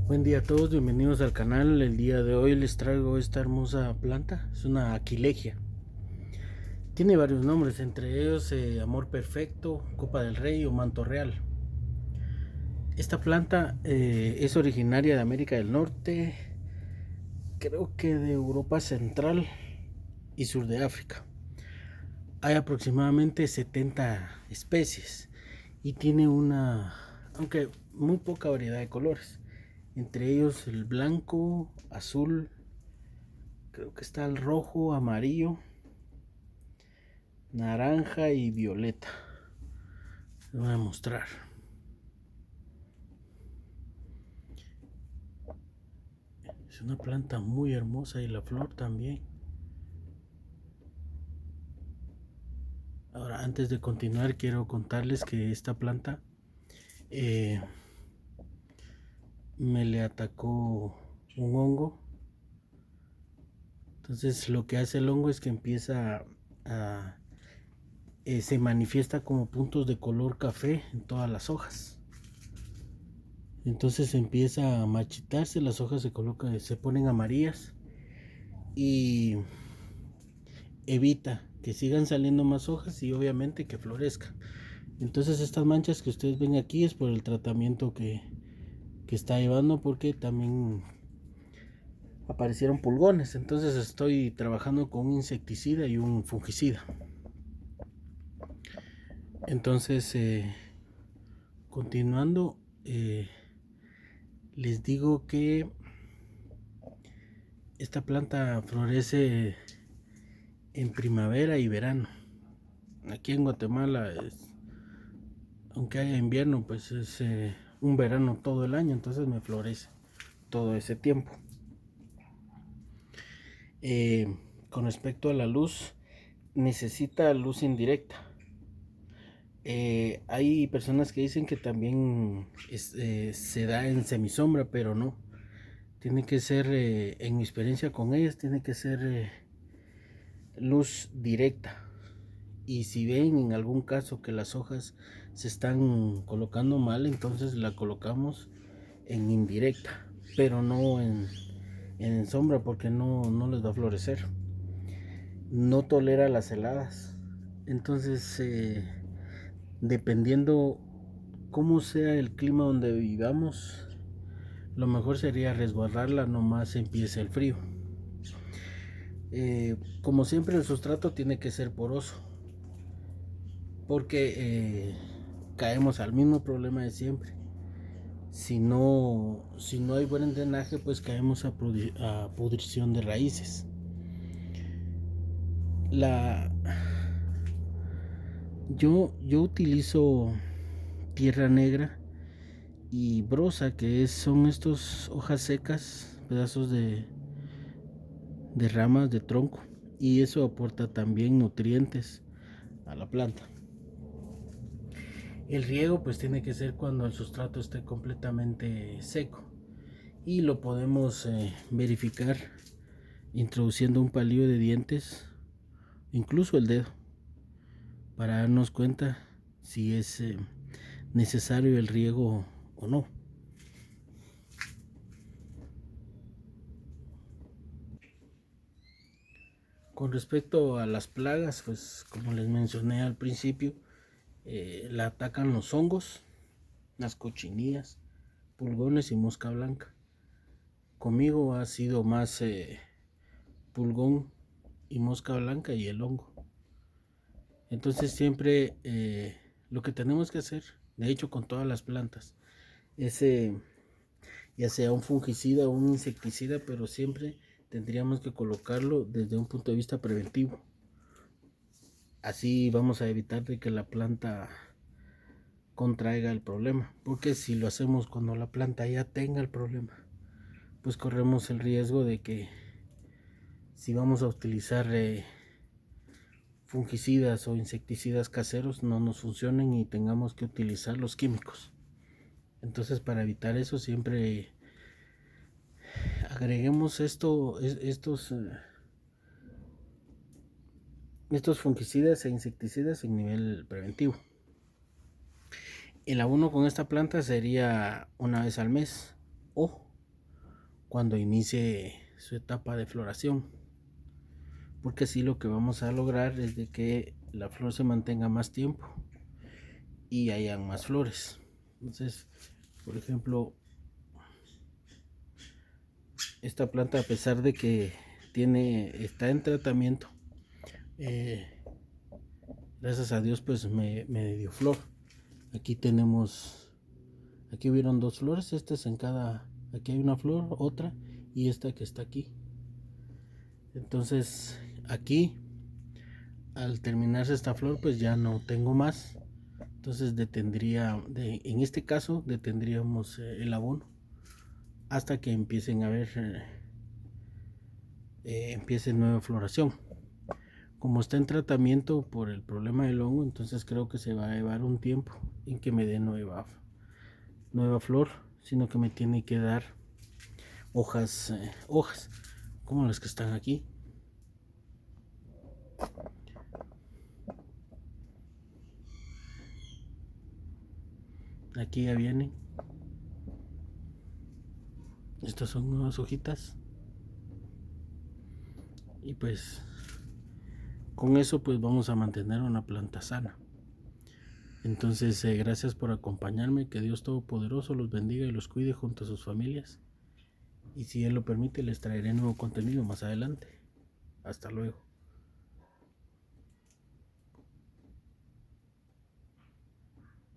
Buen día a todos, bienvenidos al canal. El día de hoy les traigo esta hermosa planta, es una aquilegia. Tiene varios nombres, entre ellos Amor Perfecto, Copa del Rey o Manto Real. Esta planta es originaria de América del Norte, creo que de Europa Central y Sur de África. Hay aproximadamente 70 especies y tiene aunque muy poca variedad de colores. Entre ellos el blanco, azul, creo que está el rojo, amarillo, naranja y violeta. Les voy a mostrar. Es una planta muy hermosa y la flor también. Ahora, antes de continuar, quiero contarles que esta planta eh, me le atacó un hongo. Entonces, lo que hace el hongo es que empieza a se manifiesta como puntos de color café en todas las hojas. Entonces empieza a marchitarse, las hojas se ponen amarillas y evita que sigan saliendo más hojas y obviamente que florezca. Entonces estas manchas que ustedes ven aquí es por el tratamiento que está llevando, porque también aparecieron pulgones. Entonces estoy trabajando con un insecticida y un fungicida. Entonces continuando, les digo que esta planta florece en primavera y verano. Aquí en Guatemala, aunque haya invierno, pues es un verano todo el año, entonces me florece todo ese tiempo. Con respecto a la luz, necesita luz indirecta. Hay personas que dicen que también se da en semisombra, pero no. Tiene que ser, en mi experiencia con ellas, tiene que ser luz directa. Y si ven en algún caso que las hojas se están colocando mal, entonces la colocamos en indirecta, pero no en sombra, porque no les va a florecer. No tolera las heladas. Entonces, dependiendo cómo sea el clima donde vivamos, lo mejor sería resguardarla nomás empiece el frío. Como siempre, el sustrato tiene que ser poroso, porque caemos al mismo problema de siempre. Si no hay buen drenaje, pues caemos a pudrición de raíces. La, yo utilizo tierra negra y brosa, son estos hojas secas, pedazos de ramas de tronco, y eso aporta también nutrientes a la planta. El riego pues tiene que ser cuando el sustrato esté completamente seco, y lo podemos verificar introduciendo un palillo de dientes, incluso el dedo, para darnos cuenta si es necesario el riego o no. Con respecto a las plagas, pues como les mencioné al principio, la atacan los hongos, las cochinillas, pulgones y mosca blanca. Conmigo ha sido más pulgón y mosca blanca y el hongo. Entonces siempre lo que tenemos que hacer, de hecho con todas las plantas, es ya sea un fungicida o un insecticida, pero siempre tendríamos que colocarlo desde un punto de vista preventivo. Así vamos a evitar de que la planta contraiga el problema, porque si lo hacemos cuando la planta ya tenga el problema, pues corremos el riesgo de que si vamos a utilizar fungicidas o insecticidas caseros no nos funcionen y tengamos que utilizar los químicos. Entonces, para evitar eso, siempre agreguemos estos fungicidas e insecticidas en nivel preventivo. El abono con esta planta sería una vez al mes, o cuando inicie su etapa de floración, porque así lo que vamos a lograr es de que la flor se mantenga más tiempo y hayan más flores. Entonces, por ejemplo, esta planta, a pesar de que está en tratamiento, gracias a Dios pues me dio flor. Aquí hubieron 2 flores, aquí hay una flor, otra y esta que está aquí. Entonces aquí, al terminarse esta flor, pues ya no tengo más. Entonces en este caso detendríamos el abono hasta que empiecen a ver, empiece nueva floración. Como está en tratamiento por el problema del hongo, entonces creo que se va a llevar un tiempo en que me dé nueva flor, sino que me tiene que dar hojas como las que están aquí. Aquí ya vienen. Estas son nuevas hojitas. Y pues con eso pues vamos a mantener una planta sana. Entonces gracias por acompañarme. Que Dios Todopoderoso los bendiga y los cuide junto a sus familias. Y si Él lo permite, les traeré nuevo contenido más adelante. Hasta luego.